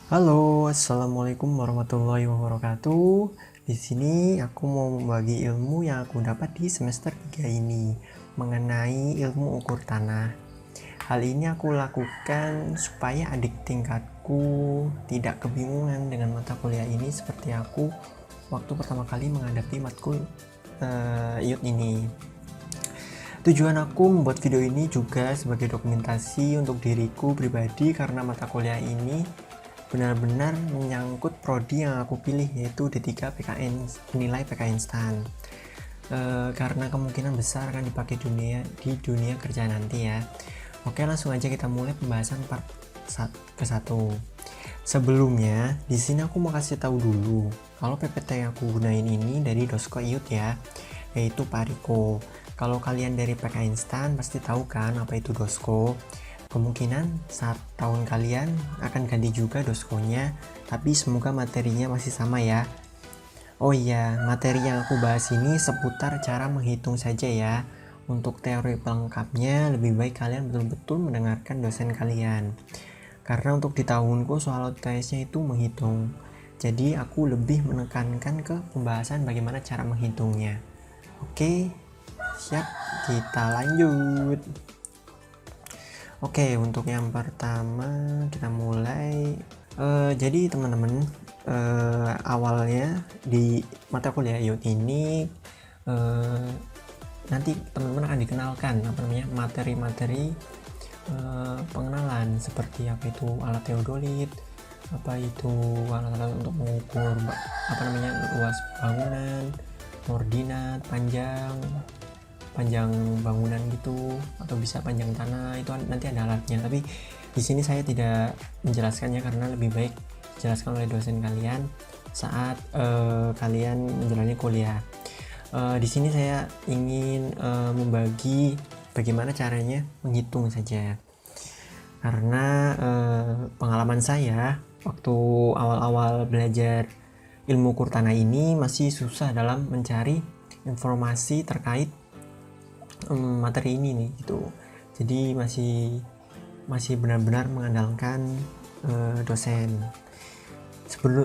Halo, assalamualaikum warahmatullahi wabarakatuh. Di sini aku mau membagi ilmu yang aku dapat di semester 3 ini mengenai ilmu ukur tanah. Hal ini aku lakukan supaya adik tingkatku tidak kebingungan dengan mata kuliah ini seperti aku waktu pertama kali menghadapi matkul IUT ini. Tujuan aku membuat video ini juga sebagai dokumentasi untuk diriku pribadi karena mata kuliah ini benar-benar menyangkut prodi yang aku pilih, yaitu D3 PKN nilai PK instan. Karena kemungkinan besar akan dipakai di dunia kerja nanti ya. Oke, langsung aja kita mulai pembahasan part ke 1. Sebelumnya, di sini aku mau kasih tahu dulu kalau PPT yang aku gunain ini dari Dosko IUT ya, yaitu Pariko. Kalau kalian dari PK instan pasti tahu kan apa itu Dosko. Kemungkinan saat tahun kalian akan ganti juga doskonya, tapi semoga materinya masih sama ya. Oh iya, materi yang aku bahas ini seputar cara menghitung saja ya. Untuk teori pelengkapnya lebih baik kalian betul-betul mendengarkan dosen kalian. Karena untuk di tahunku soal UTS-nya itu menghitung. Jadi aku lebih menekankan ke pembahasan bagaimana cara menghitungnya. Oke, siap, kita lanjut. Oke, untuk yang pertama kita mulai. Jadi teman-teman, awalnya di mata kuliah IUT ini nanti teman-teman akan dikenalkan materi-materi pengenalan seperti apa itu alat teodolit, apa itu alat-alat untuk mengukur luas bangunan, koordinat, panjang bangunan gitu, atau bisa panjang tanah, itu nanti ada alatnya. Tapi di sini saya tidak menjelaskannya karena lebih baik dijelaskan oleh dosen kalian saat kalian menjalani kuliah. Di sini saya ingin membagi bagaimana caranya menghitung saja, karena pengalaman saya waktu awal-awal belajar ilmu ukur tanah ini masih susah dalam mencari informasi terkait materi ini nih gitu. Jadi masih benar-benar mengandalkan dosen.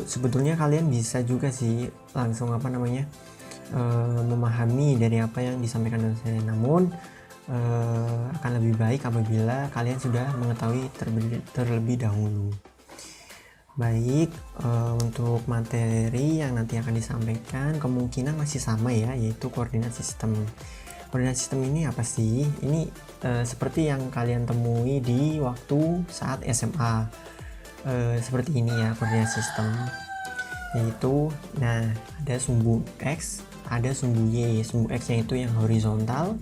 Sebetulnya kalian bisa juga sih langsung memahami dari apa yang disampaikan dosen, namun akan lebih baik apabila kalian sudah mengetahui terlebih dahulu. Baik, untuk materi yang nanti akan disampaikan kemungkinan masih sama ya, yaitu koordinat sistem. Koordinat sistem ini apa sih? Ini seperti yang kalian temui di waktu saat SMA. Seperti ini ya koordinat sistem. Yaitu, ada sumbu X, ada sumbu Y. Sumbu X yaitu yang horizontal,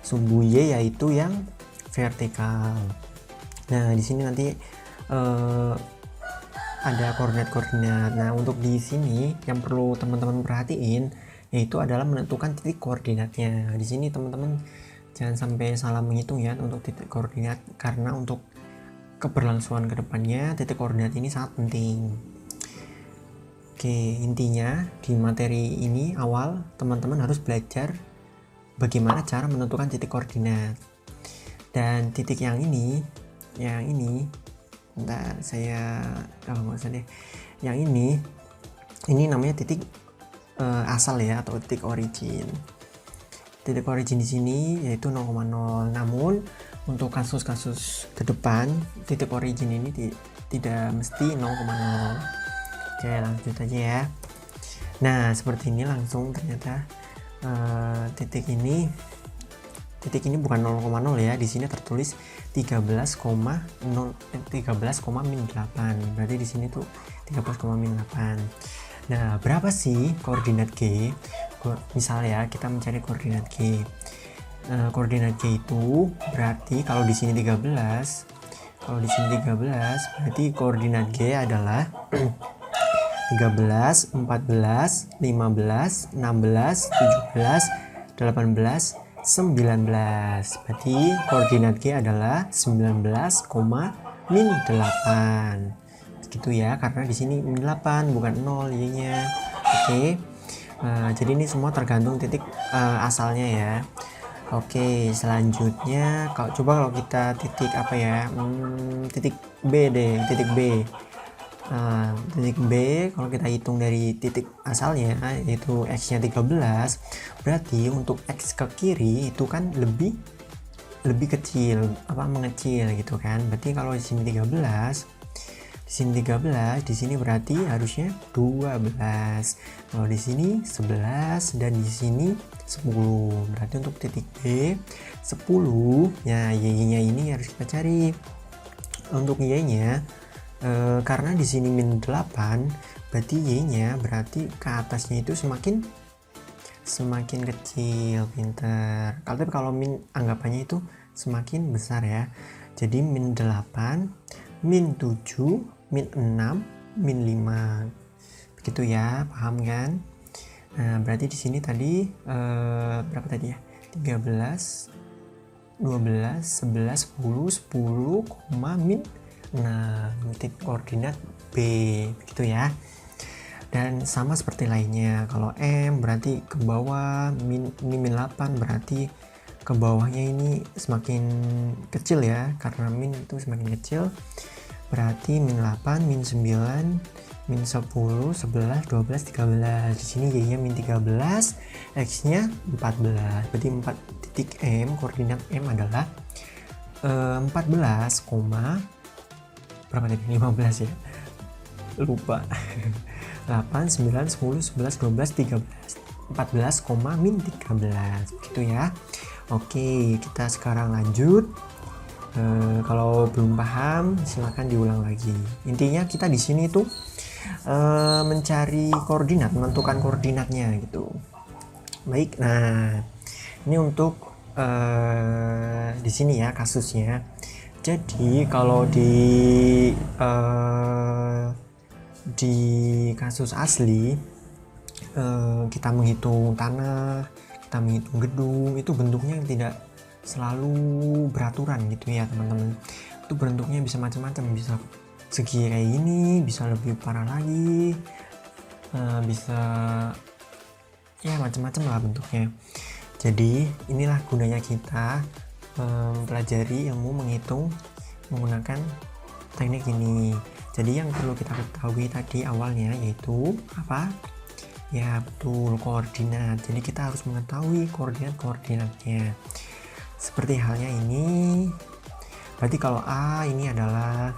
sumbu Y yaitu yang vertikal. Nah, di sini nanti ada koordinat-koordinat. Nah, untuk di sini yang perlu teman-teman perhatiin yaitu adalah menentukan titik koordinatnya. Di sini teman-teman jangan sampai salah menghitung ya untuk titik koordinat, karena untuk keberlangsungan kedepannya titik koordinat ini sangat penting. Oke, intinya di materi ini awal teman-teman harus belajar bagaimana cara menentukan titik koordinat. Dan titik yang ini bentar, saya nggak usah deh. Yang ini namanya titik asal ya, atau titik origin. Titik origin di sini yaitu 0,0. Namun untuk kasus-kasus ke depan titik origin ini tidak mesti 0,0. Oke, lanjut aja ya. Nah, seperti ini langsung ternyata titik ini bukan 0,0 ya. Di sini tertulis 13,8. Berarti di sini tuh 13,8. Nah, berapa sih koordinat G? Misalnya ya, kita mencari koordinat G. Koordinat G itu berarti kalau di sini 13, berarti koordinat G adalah 13, 14, 15, 16, 17, 18, 19. Berarti koordinat G adalah 19,-8. Gitu ya, karena di sini 8 bukan 0 Y-nya. Oke. Jadi ini semua tergantung titik asalnya ya. Oke, selanjutnya coba kalau kita titik titik B deh, titik B. Titik B kalau kita hitung dari titik asalnya yaitu X nya 13, berarti untuk X ke kiri itu kan lebih kecil, mengecil gitu kan. Berarti kalau di sini 13, di sini berarti harusnya 12. Kalau di sini 11 dan di sini 10. Berarti untuk titik B 10. Ya, Y-nya ini harus kita cari. Untuk Y-nya karena di sini min 8, berarti Y-nya berarti ke atasnya itu semakin kecil. Pinter. Tapi kalau min anggapannya itu semakin besar ya. Jadi min 8, min 7, min 6, min 5. Begitu ya, paham kan? Nah, berarti di sini tadi berapa tadi ya? 13, 12, 11, 10, 10, min 6, titik koordinat B, begitu ya. Dan sama seperti lainnya, kalau M berarti ke bawah, ini min 8 berarti ke bawahnya ini semakin kecil ya, karena min itu semakin kecil. Berarti min 8, min 9, min 10, 11, 12, 13. Di sini Y-nya min 13, X-nya 14. Berarti 4 titik M, koordinat M adalah 14, berapa tadi? 15 ya? Lupa. 8, 9, 10, 11, 12, 13. 14, min 13. Begitu ya. Oke, kita sekarang lanjut. Kalau belum paham silahkan diulang lagi. Intinya kita di sini tuh mencari koordinat, menentukan koordinatnya gitu. Baik, nah ini untuk di sini ya kasusnya. Jadi kalau di kasus asli kita menghitung tanah, kita menghitung gedung, itu bentuknya tidak selalu beraturan gitu ya teman-teman. Itu bentuknya bisa macam-macam, bisa segi kayak gini, bisa lebih parah lagi, bisa ya macam-macam lah bentuknya. Jadi inilah gunanya kita mempelajari ilmu menghitung menggunakan teknik ini. Jadi yang perlu kita ketahui tadi awalnya yaitu apa? Ya betul, koordinat. Jadi kita harus mengetahui koordinatnya. Seperti halnya ini, berarti kalau A ini adalah,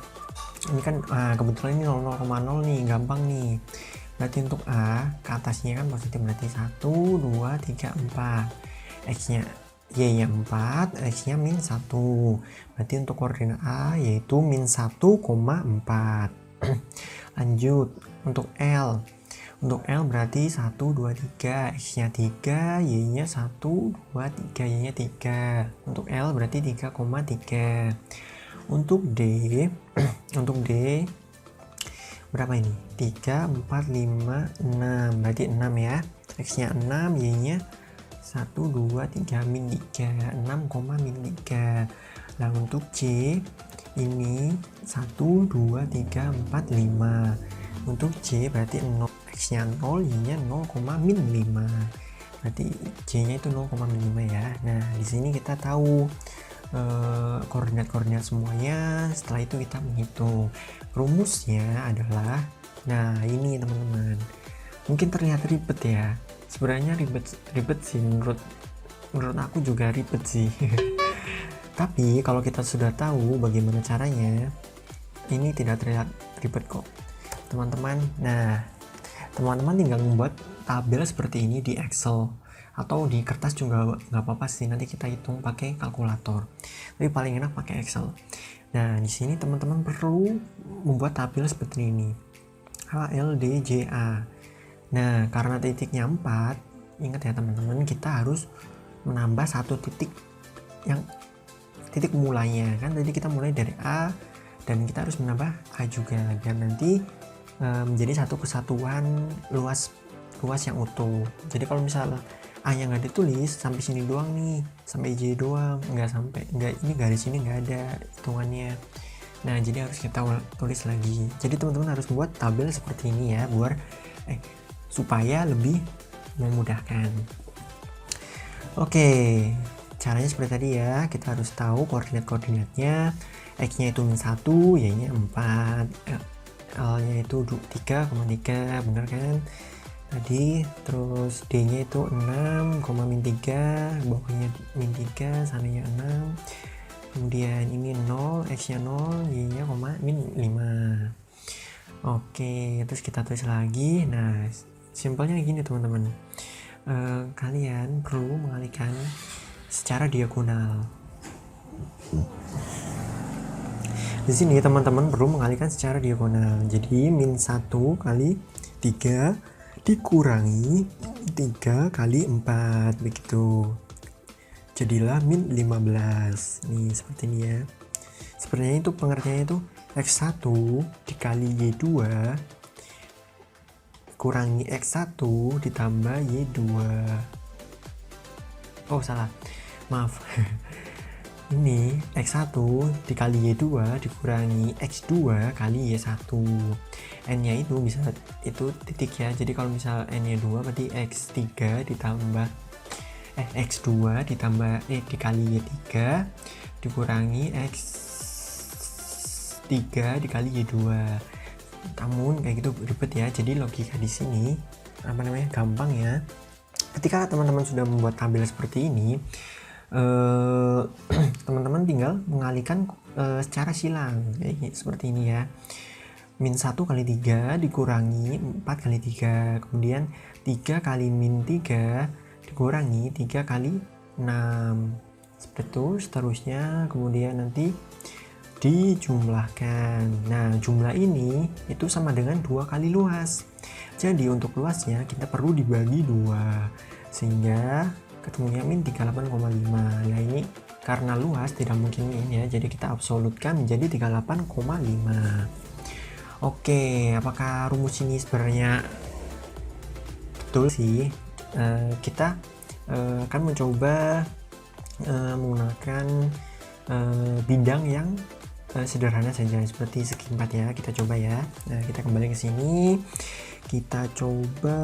ini kan kebetulan ini 0,0 nih, gampang nih. Berarti untuk A ke atasnya kan positif, berarti 1, 2, 3, 4. X-nya Y-nya 4, X-nya min 1. Berarti untuk koordinat A yaitu min 1,4. Lanjut untuk L. Untuk L berarti 1, 2, 3, X-nya 3, Y-nya 1, 2, 3, Y-nya 3. Untuk L berarti 3,3. Untuk D, untuk D berapa ini? 3, 4, 5, 6. Berarti 6 ya. X-nya 6, Y-nya 1, 2, 3, min 3. 6, min 3. Nah untuk C ini 1, 2, 3, 4, 5. Untuk C berarti 0, X nya 0, Y nya 0, min 5. Berarti C nya itu 0, min 5 ya. Nah di sini kita tahu koordinat semuanya. Setelah itu kita menghitung. Rumusnya adalah, nah ini teman-teman, mungkin terlihat ribet ya, sebenarnya ribet sih, menurut aku juga ribet sih. Tapi kalau kita sudah tahu bagaimana caranya, ini tidak terlihat ribet kok teman-teman. Nah teman-teman tinggal membuat tabel seperti ini di Excel atau di kertas juga nggak apa-apa sih, nanti kita hitung pakai kalkulator, tapi paling enak pakai Excel. Nah di sini teman-teman perlu membuat tabel seperti ini, A, L, D, J, A. Nah karena titiknya 4, ingat ya teman-teman, kita harus menambah satu titik yang titik mulainya kan. Tadi kita mulai dari A dan kita harus menambah A juga, dan nanti menjadi satu kesatuan luas yang utuh. Jadi kalau misalnya A yang nggak ditulis sampai sini doang nih, sampai J doang, ini garis ini nggak ada hitungannya. Nah jadi harus kita tulis lagi. Jadi teman-teman harus buat tabel seperti ini ya, supaya lebih memudahkan. Oke, caranya seperti tadi ya. Kita harus tahu koordinatnya. X nya itu min 1, Y nya 4. L-nya itu 3,3, bener kan tadi. Terus D-nya itu 6, min 3, bawahnya min 3, sananya 6. Kemudian ini 0, X-nya 0, Y-nya min 5. Oke, terus kita tulis lagi. Nah, simpelnya gini teman-teman. Kalian perlu mengalihkan secara diagonal. Di sini teman-teman perlu mengalihkan secara diagonal. Jadi min 1 kali 3 dikurangi 3 kali 4 begitu. Jadilah min 15. Nih seperti ini ya. Sebenarnya itu pengertiannya itu X1 dikali Y2 kurangi X1 ditambah Y2. Oh salah, maaf. Ini X1 dikali Y2 dikurangi X2 kali Y1. N-nya itu bisa itu titik ya. Jadi kalau misal N-nya 2 berarti X3 ditambah X2 ditambah dikali Y3 dikurangi X3 dikali Y2. Namun kayak gitu ribet ya. Jadi logika di sini gampang ya. Ketika teman-teman sudah membuat tabel seperti ini, teman-teman tinggal mengalihkan secara silang seperti ini ya. Min 1 kali 3 dikurangi 4 kali 3, kemudian 3 kali min 3 dikurangi 3 kali 6, seperti itu seterusnya. Kemudian nanti dijumlahkan. Nah, jumlah ini itu sama dengan 2 kali luas. Jadi untuk luasnya kita perlu dibagi 2 sehingga ketemunya min 38,5. Nah, ini karena luas tidak mungkin min ya, jadi kita absolutkan menjadi 38,5. Oke, apakah rumus ini sebenarnya betul sih? Kita akan mencoba menggunakan bidang yang sederhana saja seperti segi 4 ya. Kita coba ya. Nah, kita kembali ke sini. Kita coba.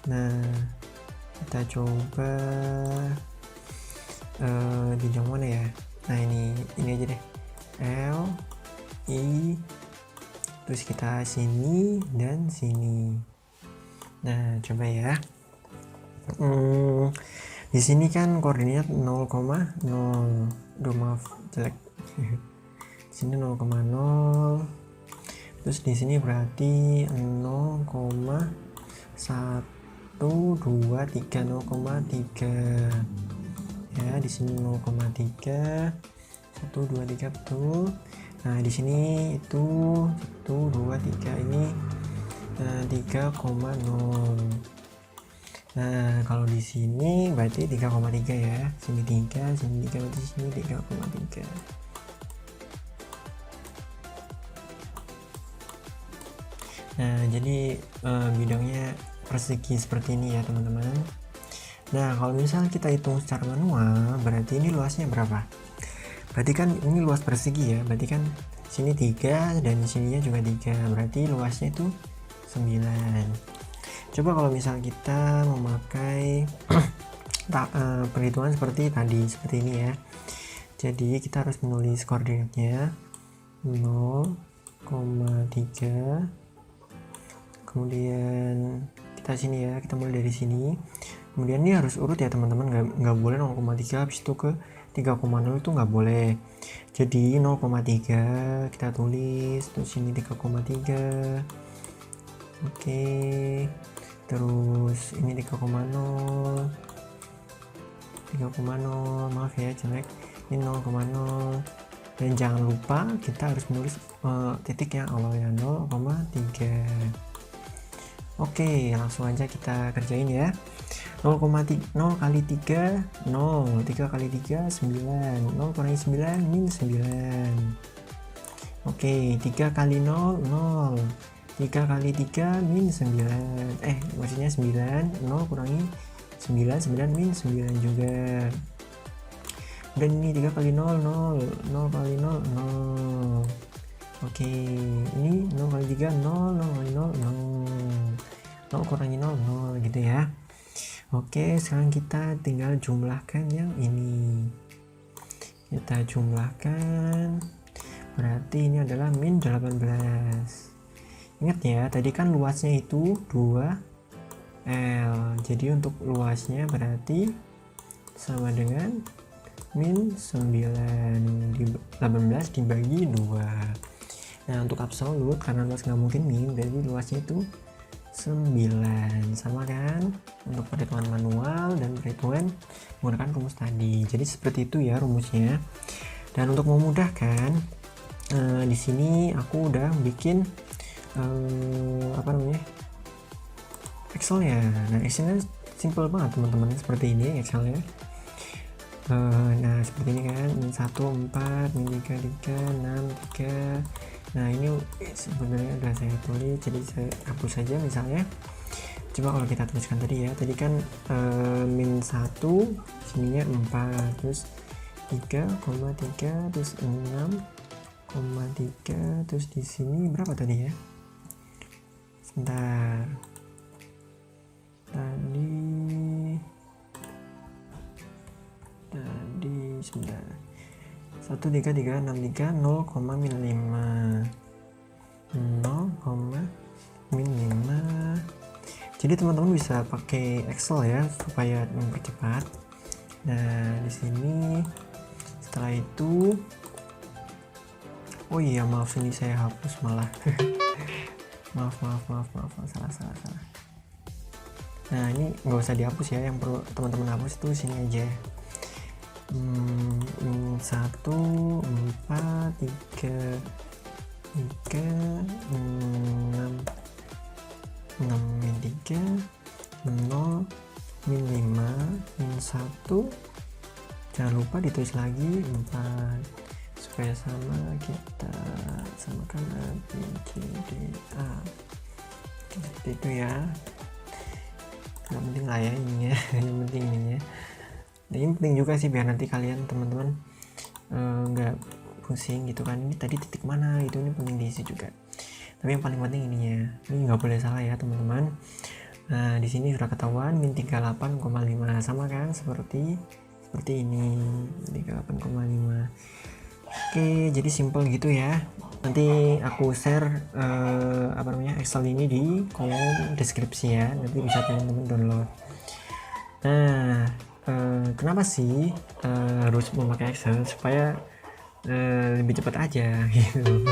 Nah, kita coba bidang mana ya? Nah, ini aja deh. L I terus kita sini dan sini. Nah, coba ya. Di sini kan koordinat 0,0. Duh, maaf jelek. Di sini 0,0. Terus di sini berarti 0,123 0,3. Ya, di sini 0,3 123 betul. Nah, di sini itu 1 2 3 ini 3,0. Nah, kalau di sini berarti 3,3 ya. Sini 3, sini 3, berarti sini 3,3. Nah, jadi bidangnya persegi seperti ini ya, teman-teman. Nah, kalau misalnya kita hitung secara manual, berarti ini luasnya berapa? Berarti kan ini luas persegi ya, berarti kan sini 3 dan sininya juga 3, berarti luasnya itu 9. Coba kalau misal kita memakai perhitungan seperti tadi, seperti ini ya. Jadi kita harus menulis koordinatnya 0,3, kemudian kita sini ya, kita mulai dari sini. Kemudian ini harus urut ya teman-teman, nggak boleh 0,3 habis itu ke 3,0 itu nggak boleh. Jadi 0,3 kita tulis, terus ini 3,3. Oke, terus ini 3,0, maaf ya jelek, ini 0,0. Dan jangan lupa kita harus menulis titik yang awalnya 0,3. Oke, langsung aja kita kerjain ya. 0 kali 3 0, 3 kali 3 9, 0 kurangi 9 min 9. Oke, 3 kali 0 0, 3 kali 3 min 9, maksudnya 9, 0 kurangi 9 min 9 juga. Dan ini 3 kali 0 0, 0 kali 0 0. Oke, ini 0 kali 3 0, 0 kali 0 0, 0 kurangi 0 0 gitu ya. Oke, sekarang kita tinggal jumlahkan yang ini. Kita jumlahkan berarti ini adalah min 18. Ingat ya, tadi kan luasnya itu 2L, jadi untuk luasnya berarti sama dengan min 9 18 dibagi 2. Nah untuk absolut, karena luas nggak mungkin min, jadi luasnya itu 9, sama kan untuk perhitungan manual dan perhitungan menggunakan rumus tadi. Jadi seperti itu ya rumusnya. Dan untuk memudahkan, di sini aku udah bikin Excelnya. Nah Excelnya simple banget teman-teman, seperti ini Excelnya. Nah seperti ini kan, min 1 4, min 3 3, 6 3. Nah ini sebenarnya udah saya tulis, jadi saya hapus saja misalnya. Coba kalau kita tuliskan tadi ya, tadi kan min 1 sininya 4, terus 3,3, terus 6,3, terus di sini berapa tadi ya? Sebentar, tadi sebentar, 1,3,3,6,3 0, min 5. Jadi teman-teman bisa pakai Excel ya supaya mempercepat. Nah di sini setelah itu, oh iya maaf, ini saya hapus malah. maaf salah. Nah ini nggak usah dihapus ya, yang perlu teman-teman hapus itu sini aja. 1 4 3 6 min 3 0 min 5 min 1, jangan lupa ditulis lagi 4 supaya sama, kita samakan A B C D A. Seperti itu ya, nggak penting lah ya ininya. Yang penting ininya. Nah, ini penting juga sih biar nanti kalian teman-teman nggak pusing gitu kan, ini tadi titik mana itu, ini penting diisi juga. Tapi yang paling penting ininya, ini nggak boleh salah ya teman-teman. Nah di sini sudah ketahuan min 38,5, sama kan seperti ini 38,5. Oke, jadi simple gitu ya. Nanti aku share Excel ini di kolom deskripsi ya, nanti bisa teman-teman download. Nah kenapa sih harus memakai Excel? Supaya lebih cepat aja gitu.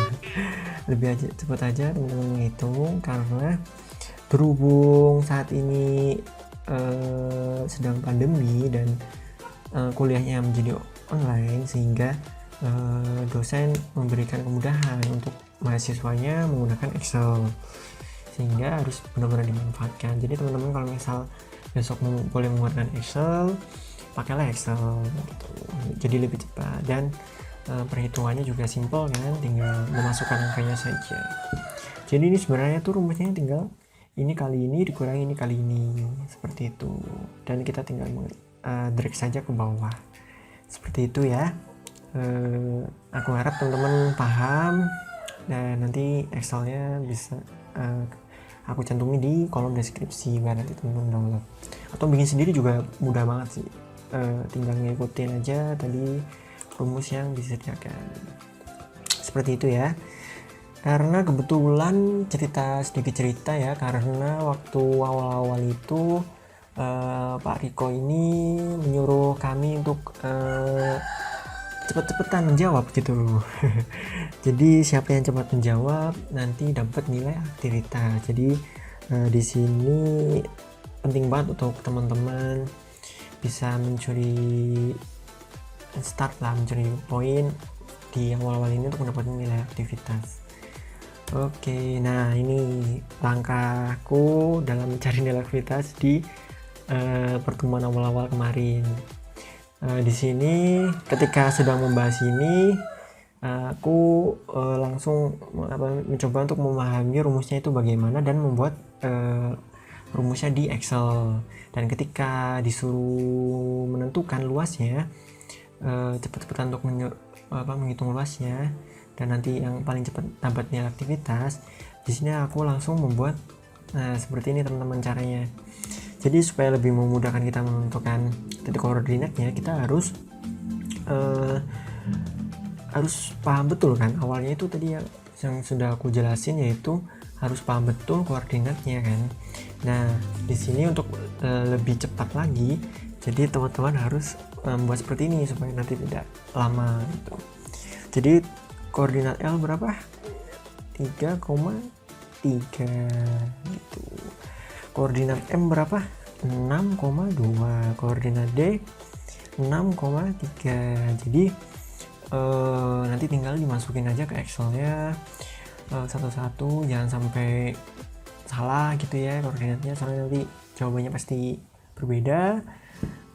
Cepat aja teman-teman menghitung, karena berhubung saat ini sedang pandemi dan kuliahnya menjadi online, sehingga dosen memberikan kemudahan untuk mahasiswanya menggunakan Excel, sehingga harus benar-benar dimanfaatkan. Jadi teman-teman kalau misal besok boleh menggunakan Excel, pakailah Excel gitu. Jadi lebih cepat dan perhitungannya juga simple kan, tinggal memasukkan angkanya saja. Jadi ini sebenarnya tuh rumusnya tinggal ini kali ini dikurangi ini kali ini, seperti itu, dan kita tinggal drag saja ke bawah seperti itu ya. Aku harap teman-teman paham, dan nanti Excelnya bisa aku cantumin di kolom deskripsi biar nanti teman-teman download, atau bikin sendiri juga mudah banget sih. Tinggal ngikutin aja tadi rumus yang disediakan, seperti itu ya. Karena kebetulan sedikit cerita ya, karena waktu awal-awal itu Pak Riko ini menyuruh kami untuk cepet-cepetan menjawab gitu. Jadi siapa yang cepat menjawab nanti dapat nilai aktivitas. Jadi di sini penting banget untuk teman-teman bisa mencuri poin di awal-awal ini untuk mendapatkan nilai aktivitas. Oke, nah ini langkahku dalam mencari nilai aktivitas di pertemuan awal-awal kemarin. Di sini ketika sedang membahas ini, aku langsung mencoba untuk memahami rumusnya itu bagaimana dan membuat rumusnya di Excel. Dan ketika disuruh menentukan luasnya, cepat-cepatan untuk menghitung luasnya dan nanti yang paling cepat dapat nilai aktivitas, di sini aku langsung membuat seperti ini teman-teman caranya. Jadi supaya lebih memudahkan kita menentukan titik koordinatnya, kita harus harus paham betul kan, awalnya itu tadi yang sudah aku jelasin, yaitu harus paham betul koordinatnya kan. Nah di sini untuk lebih cepat lagi, jadi teman-teman harus membuat seperti ini supaya nanti tidak lama gitu. Jadi koordinat L berapa? 3,3 gitu. Koordinat M berapa? 6,2. Koordinat D 6,3. Jadi nanti tinggal dimasukin aja ke Excelnya satu-satu, jangan sampai salah gitu ya koordinatnya, soalnya nanti jawabannya pasti berbeda.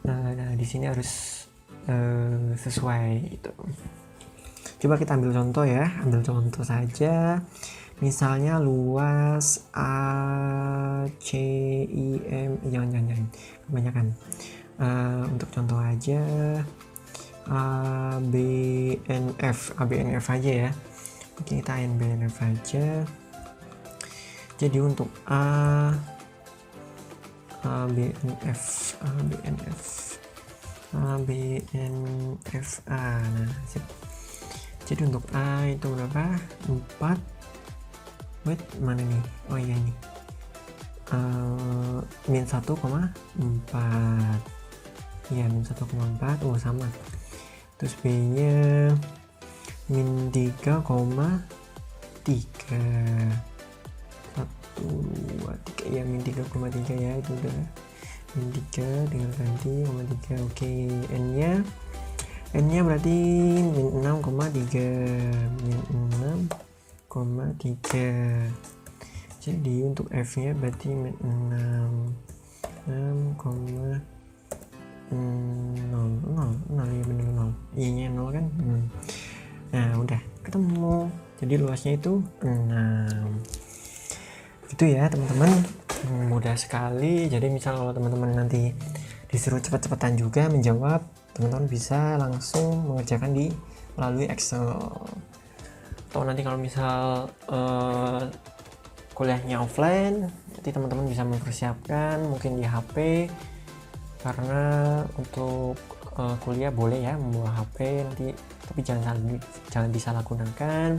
Nah di sini harus sesuai gitu. Coba kita ambil contoh ya, ambil contoh saja. Misalnya luas ACIM, jangan kebanyakan. Untuk contoh aja ABNF aja ya. Oke, kita ABNF aja. Jadi untuk ABNF A. Nah, sip. Jadi untuk A itu berapa? 4. Wait, mana nih? Oh iya ini. Min 1,4. Iya, min 1,4. Oh, sama. Terus B nya min 3,3. 1, 2, 3 ya, min 3,3 ya, itu udah min 3, tinggal ganti 0,3. Oke, N nya berarti min 6,3. Min 6,3. Jadi untuk F nya berarti min 6,0 ya, bener 0. I nya 0 kan. Nah udah ketemu, jadi luasnya itu 6 gitu ya teman-teman. Mudah sekali. Jadi misal kalau teman-teman nanti disuruh cepet-cepetan juga menjawab, teman-teman bisa langsung mengerjakan melalui Excel. Atau nanti kalau misal kuliahnya offline, nanti teman-teman bisa mempersiapkan mungkin di HP, karena untuk kuliah boleh ya membawa HP nanti, tapi jangan disalahgunakan.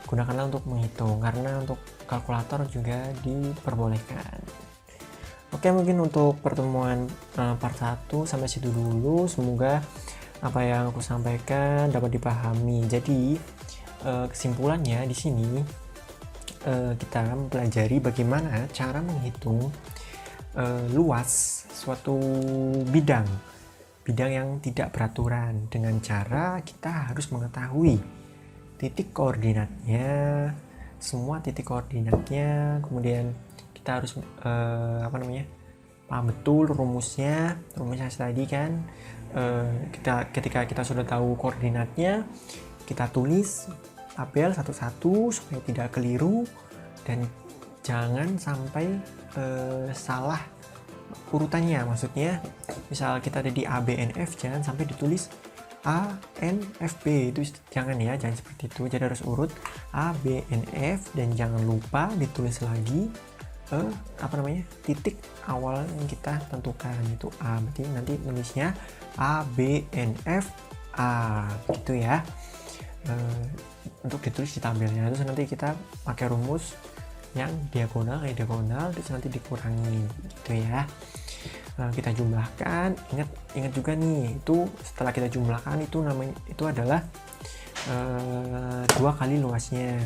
Gunakanlah untuk menghitung, karena untuk kalkulator juga diperbolehkan. Oke, mungkin untuk pertemuan part 1 sampai situ dulu. Semoga apa yang aku sampaikan dapat dipahami. Jadi kesimpulannya di sini kita mempelajari bagaimana cara menghitung luas suatu bidang yang tidak beraturan, dengan cara kita harus mengetahui titik koordinatnya, semua titik koordinatnya. Kemudian kita harus paham betul rumusnya tadi kan. Ketika kita sudah tahu koordinatnya, kita tulis tabel satu-satu supaya tidak keliru dan jangan sampai salah urutannya. Maksudnya misal kita ada di ABNF, jangan sampai ditulis ANFB, itu jangan ya, jangan seperti itu. Jadi harus urut ABNF dan jangan lupa ditulis lagi titik awal yang kita tentukan itu A. Berarti nanti nulisnya ABNF A gitu ya. Untuk ditulis di tabelnya, terus nanti kita pakai rumus yang diagonal, terus nanti dikurangi gitu ya. Kita jumlahkan, ingat juga nih, itu setelah kita jumlahkan itu adalah 2 kali luasnya.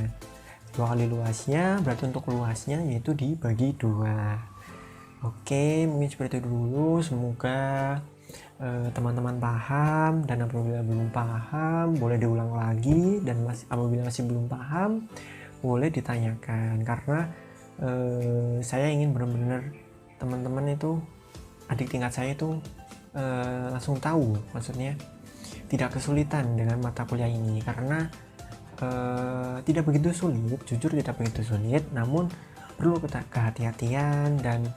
2 kali luasnya berarti untuk luasnya yaitu dibagi 2. Oke, mungkin seperti itu dulu. Semoga teman-teman paham, dan apabila belum paham boleh diulang lagi, dan apabila masih belum paham boleh ditanyakan, karena saya ingin benar-benar teman-teman itu, adik tingkat saya itu langsung tahu, maksudnya tidak kesulitan dengan mata kuliah ini, karena tidak begitu sulit, jujur tidak begitu sulit, namun perlu kehati-hatian dan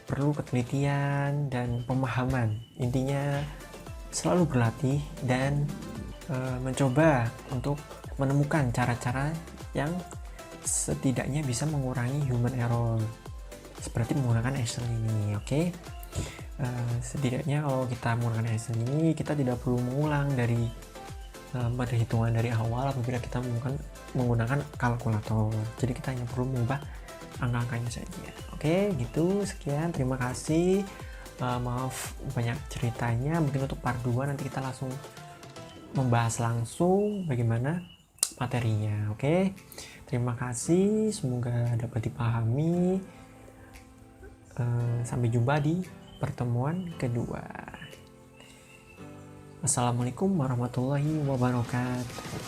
perlu ketelitian dan pemahaman. Intinya selalu berlatih dan mencoba untuk menemukan cara-cara yang setidaknya bisa mengurangi human error, seperti menggunakan Excel ini. Oke. Setidaknya kalau kita menggunakan Excel ini, kita tidak perlu mengulang dari perhitungan dari awal apabila kita menggunakan kalkulator. Jadi kita hanya perlu mengubah angka-angkanya saja. Oke, gitu. Sekian, terima kasih. Maaf banyak ceritanya. Mungkin untuk part 2 nanti kita langsung membahas langsung bagaimana materinya. Oke, terima kasih. Semoga dapat dipahami. Sampai jumpa di pertemuan kedua. Assalamualaikum warahmatullahi wabarakatuh.